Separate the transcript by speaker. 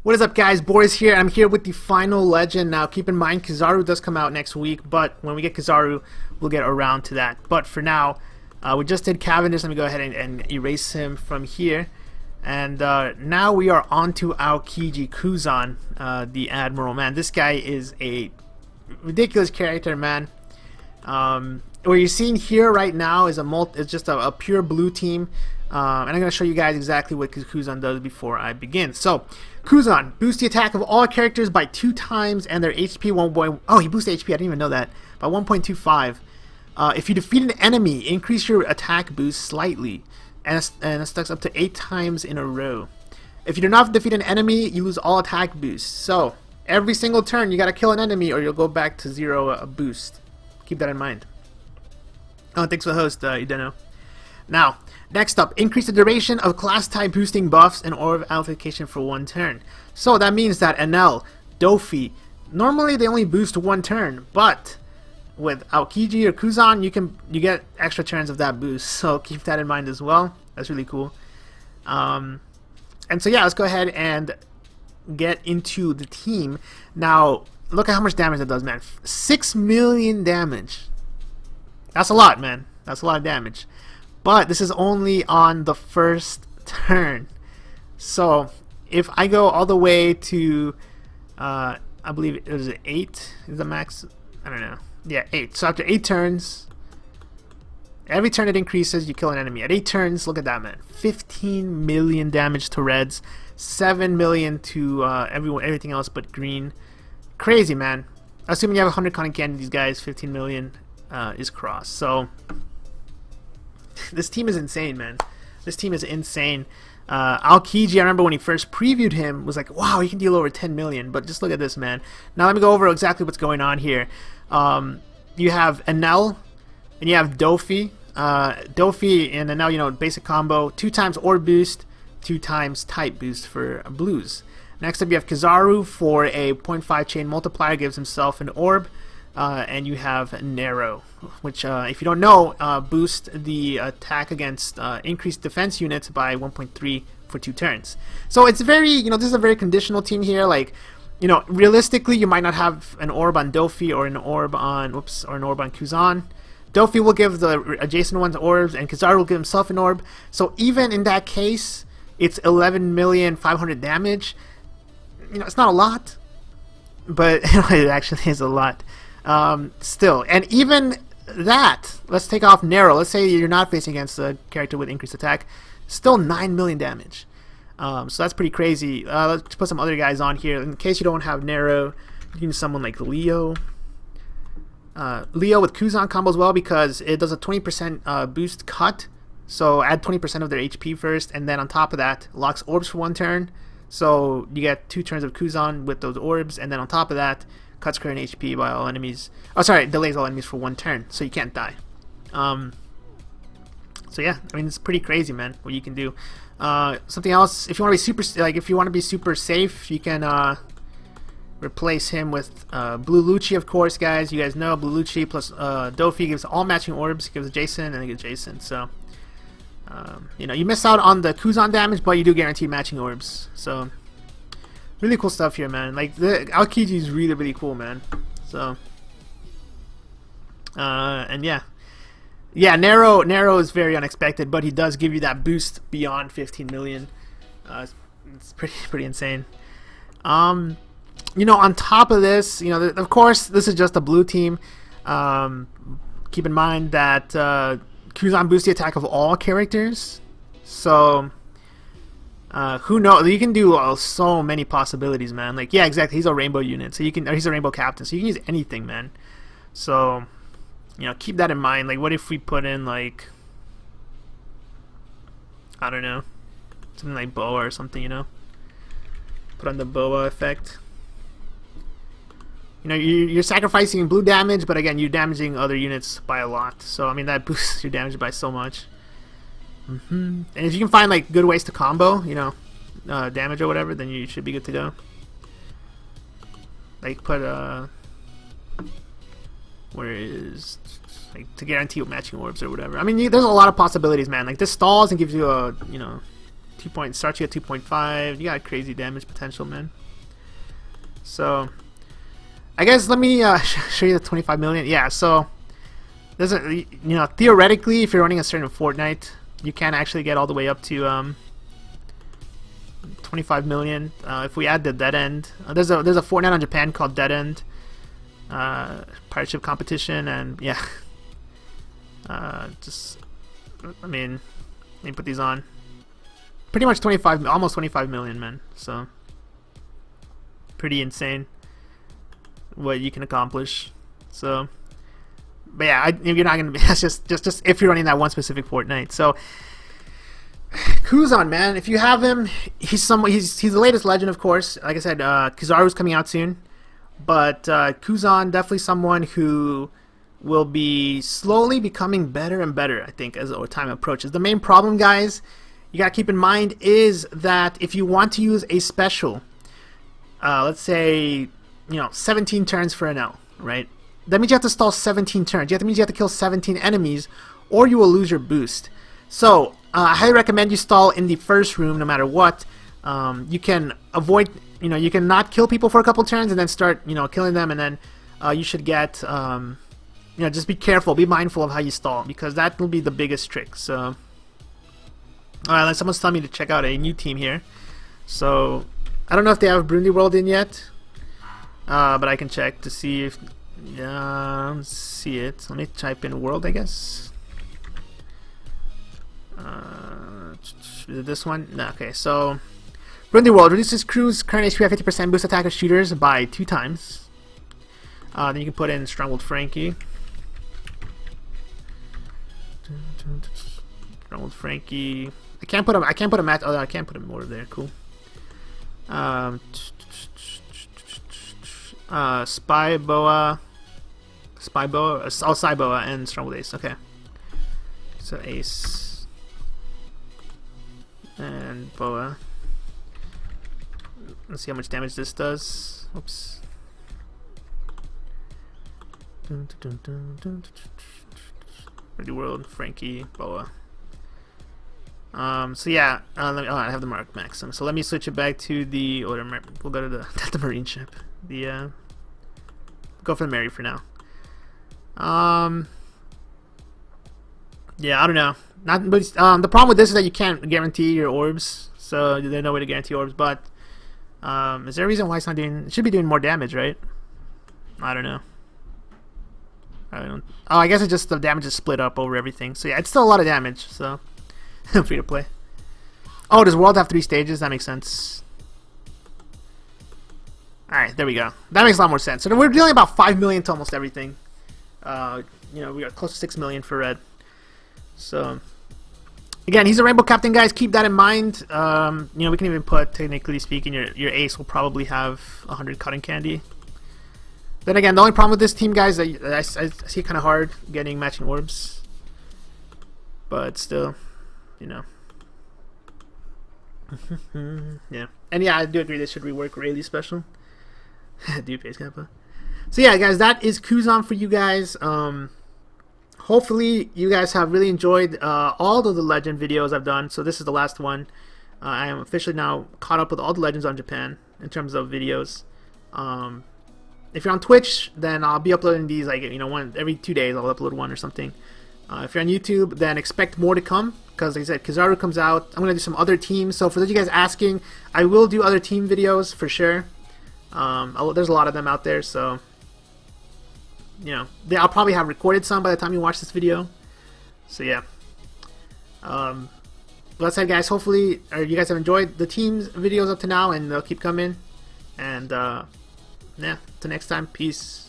Speaker 1: What is up, guys? Boris here. I'm here with the final legend. Now, keep in mind, Kizaru does come out next week, but when we get Kizaru, we'll get around to that. But for now, we just did Cavendish. Let me go ahead and erase him from here. And now we are on to Aokiji Kuzan, the Admiral. Man, this guy is a ridiculous character, man. What you're seeing here right now is it's just a pure blue team. And I'm going to show you guys exactly what Kuzan does before I begin. So, Kuzan boosts the attack of all characters by 2 times and their HP 1. Oh, he boosts HP. I didn't even know that. By 1.25. If you defeat an enemy, increase your attack boost slightly, and it stacks up to 8 times in a row. If you do not defeat an enemy, you lose all attack boosts. So, every single turn, you got to kill an enemy, or you'll go back to 0 boost. Keep that in mind. Oh, thanks for the host, Udeno. Now, next up, increase the duration of class type boosting buffs and orb allocation for 1 turn. So that means that Enel, Dofi, normally they only boost 1 turn, but with Aokiji or Kuzan, you get extra turns of that boost. So keep that in mind as well. That's really cool. And so yeah, let's go ahead and get into the team. Now, look at how much damage that does, man. 6 million damage. That's a lot, man. That's a lot of damage. But this is only on the first turn. So if I go all the way to, I believe it was 8 is the max. I don't know. Yeah, 8. So after 8 turns, every turn it increases, you kill an enemy. At 8 turns, look at that, man. 15 million damage to reds, 7 million to everything else but green. Crazy, man. Assuming you have 100 cotton candy, these guys, 15 million is cross. So this team is insane, man. This team is insane. Aokiji, I remember when he first previewed him, was like, wow, he can deal over 10 million. But just look at this, man. Now let me go over exactly what's going on here. You have Enel, and you have Dofi. Dofi and Enel, you know, basic combo. 2 times orb boost, 2 times type boost for blues. Next up, you have Kizaru for a 0.5 chain multiplier, gives himself an orb. And you have Nero, which, if you don't know, boost the attack against increased defense units by 1.3 for 2 turns. So it's very, you know, this is a very conditional team here. Like, you know, realistically, you might not have an orb on Dofi or an orb on, Kuzan. Dofi will give the adjacent ones orbs, and Kizaru will give himself an orb. So even in that case, it's 11,500,000 damage. You know, it's not a lot, but it actually is a lot. Still, and even that, let's take off Nero. Let's say you're not facing against a character with increased attack, still 9 million damage. So that's pretty crazy. Let's put some other guys on here. In case you don't have Nero, you can use someone like Leo. Leo with Kuzan combo as well, because it does a 20% boost cut. So add 20% of their HP first, and then on top of that, locks orbs for 1 turn. So you get 2 turns of Kuzan with those orbs, and then on top of that, cuts current HP by all enemies. Oh, sorry, delays all enemies for 1 turn, so you can't die. So yeah, I mean, it's pretty crazy, man, what you can do. Something else, if you want to be super safe, you can replace him with Blue Lucci, of course, guys. You guys know Blue Lucci plus Dofi gives all matching orbs, gives Jason, and it gives Jason. So you know, you miss out on the Kuzan damage, but you do guarantee matching orbs. So really cool stuff here, man. Like, the Aokiji is really, really cool, man. So, and yeah, Nero is very unexpected, but he does give you that boost beyond 15 million. It's pretty insane. You know, on top of this, you know, of course, this is just a blue team. Keep in mind that Kuzan boosts the attack of all characters, so. Who knows? You can do so many possibilities, man. Like, yeah, exactly. He's a rainbow unit, so he's a rainbow captain, so you can use anything, man. So, you know, keep that in mind. Like, what if we put in, like, I don't know, something like Boa or something, you know? Put on the Boa effect. You know, you're sacrificing blue damage, but again, you're damaging other units by a lot. So, I mean, that boosts your damage by so much. And if you can find like good ways to combo, you know, damage or whatever, then you should be good to go. Like, put where is, like, to guarantee matching orbs or whatever. I mean, there's a lot of possibilities, man. Like, this stalls and gives you a, you know, starts you at 2.5. You got crazy damage potential, man. So I guess let me show you the 25 million. Yeah, so there's a, you know, theoretically, if you're running a certain Fortnite, you can actually get all the way up to 25 million. If we add the dead end, there's a Fortnite on Japan called Dead End, pirate ship competition, and yeah, just I mean, let me put these on. Pretty much 25, almost 25 million, man. So pretty insane what you can accomplish. So, but yeah, you're not gonna be. That's just if you're running that one specific Fortnite. So. Kuzan, man, if you have him, he's the latest legend, of course. Like I said, Kizaru's coming out soon, but Kuzan definitely someone who will be slowly becoming better and better, I think, as time approaches. The main problem, guys, you gotta keep in mind is that if you want to use a special, let's say, 17 turns for an L, right? That means you have to stall 17 turns. That means you have to kill 17 enemies, or you will lose your boost. So I highly recommend you stall in the first room no matter what. You can avoid, you can not kill people for a couple turns and then start, killing them, and then you should get, just be careful, be mindful of how you stall, because that will be the biggest trick. So, alright, someone's telling me to check out a new team here. So, I don't know if they have Brundy World in yet, but I can check to see if, see it. Let me type in World, I guess. Is it this one? No, okay, so Brundy World reduces crew's current HP by 50%, boost attacker shooters by 2 times. Then you can put in Stronghold Frankie. Stronghold Frankie. I can't put a match. Oh, I can't put him over there. Cool. Spy Boa, Psy Boa, and Stronghold Ace. Okay. So Ace. And Boa. Let's see how much damage this does. Oops. Brundy World, Frankie, Boa. So yeah, I have the Mark Maxim. So let me switch it back to the. We'll go to the Marine ship. Go for the Mary for now. Yeah, I don't know. The problem with this is that you can't guarantee your orbs, so there's no way to guarantee orbs. But is there a reason why it's not doing? It should be doing more damage, right? I don't know. Oh, I guess it's just the damage is split up over everything. So yeah, it's still a lot of damage. So free to play. Oh, does World have 3 stages? That makes sense. All right, there we go. That makes a lot more sense. So we're dealing about 5 million to almost everything. We got close to 6 million for red. So, again, he's a Rainbow Captain, guys. Keep that in mind. We can even put, technically speaking, your ace will probably have 100 cotton candy. Then again, the only problem with this team, guys, that I see kind of hard getting matching orbs. But still, yeah. And yeah, I do agree they should rework Rayleigh's special. Dude, Pace Kappa. So yeah, guys, that is Kuzan for you guys. Hopefully you guys have really enjoyed all of the legend videos I've done. So this is the last one. I am officially now caught up with all the legends on Japan in terms of videos. If you're on Twitch, then I'll be uploading these like every 2 days. I'll upload one or something. If you're on YouTube, then expect more to come, because like I said, Kizaru comes out. I'm gonna do some other teams. So for those of you guys asking, I will do other team videos for sure. There's a lot of them out there, so I'll probably have recorded some by the time you watch this video. So yeah. That said, guys, hopefully you guys have enjoyed the teams videos up to now, and they'll keep coming. And yeah, till next time, peace.